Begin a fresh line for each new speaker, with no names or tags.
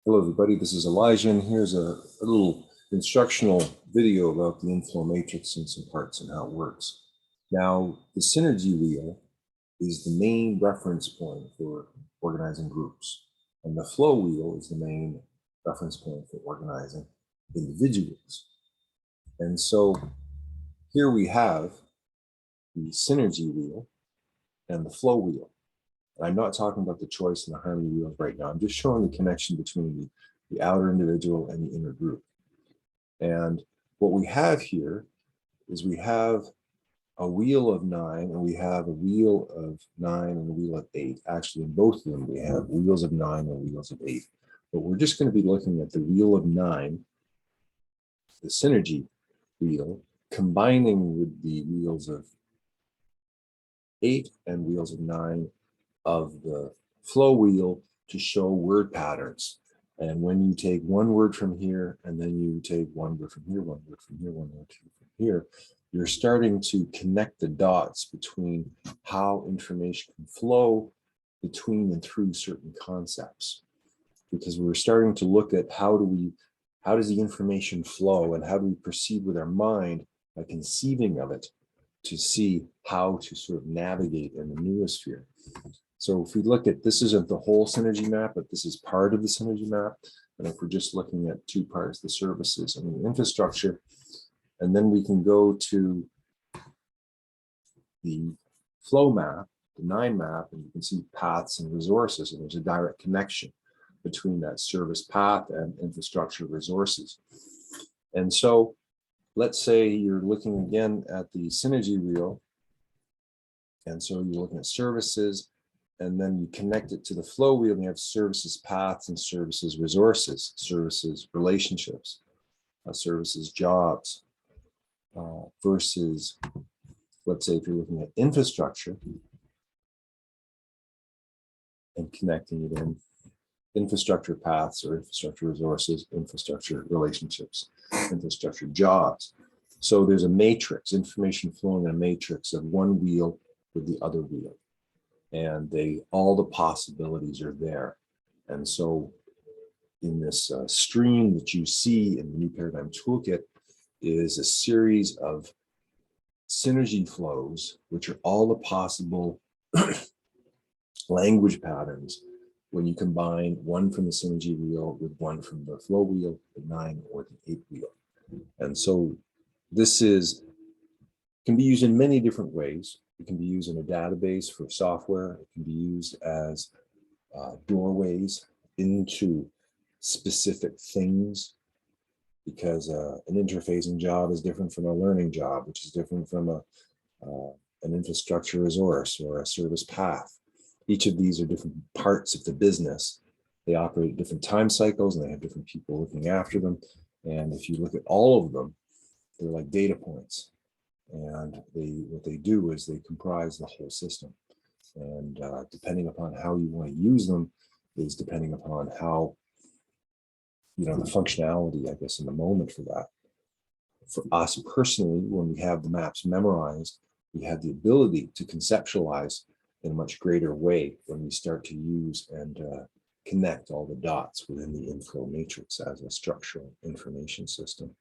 Hello everybody, this is Elijah, and here's a little instructional video about the inflow matrix and some parts and how it works. Now, the synergy wheel is the main reference point for organizing groups, and the flow wheel is the main reference point for organizing individuals. And so here we have the synergy wheel and the flow wheel. I'm not talking about the choice and the harmony wheels right now. I'm just showing the connection between the outer individual and the inner group. And what we have here is we have a wheel of 9, and we have a wheel of 9 and a wheel of 8. Actually, in both of them, we have wheels of 9 and wheels of 8. But we're just going to be looking at the wheel of 9, the synergy wheel, combining with the wheels of 8 and wheels of 9 of the flow wheel to show word patterns. And when you take one word from here, and then you take one word from here, one word from here, one word from here, you're starting to connect the dots between how information can flow between and through certain concepts. Because we're starting to look at how does the information flow, and how do we proceed with our mind by conceiving of it to see how to sort of navigate in the noosphere. So if we look at, this isn't the whole synergy map, but this is part of the synergy map. And if we're just looking at two parts, the services and the infrastructure, and then we can go to the flow map, the 9 map, and you can see paths and resources, and there's a direct connection between that service path and infrastructure resources. And so let's say you're looking again at the synergy wheel. And so you're looking at services, and then you connect it to the flow wheel, and you have services paths and services resources, services relationships, services jobs, versus, let's say if you're looking at infrastructure and connecting it in, infrastructure paths or infrastructure resources, infrastructure relationships, infrastructure jobs. So there's a matrix, information flowing in a matrix of one wheel with the other wheel. And all the possibilities are there. And so in this stream that you see in the New Paradigm Toolkit is a series of synergy flows, which are all the possible language patterns when you combine one from the synergy wheel with one from the flow wheel, the 9 or the 8 wheel. And so this can be used in many different ways. It can be used in a database for software. It can be used as doorways into specific things, because an interfacing job is different from a learning job, which is different from an infrastructure resource or a service path. Each of these are different parts of the business. They operate at different time cycles, and they have different people looking after them. And if you look at all of them, they're like data points. And what they do is they comprise the whole system. And depending upon how you want to use them is depending upon how, the functionality, I guess, in the moment for that. For us personally, when we have the maps memorized, we have the ability to conceptualize in a much greater way when we start to use and connect all the dots within the inflow matrix as a structural information system.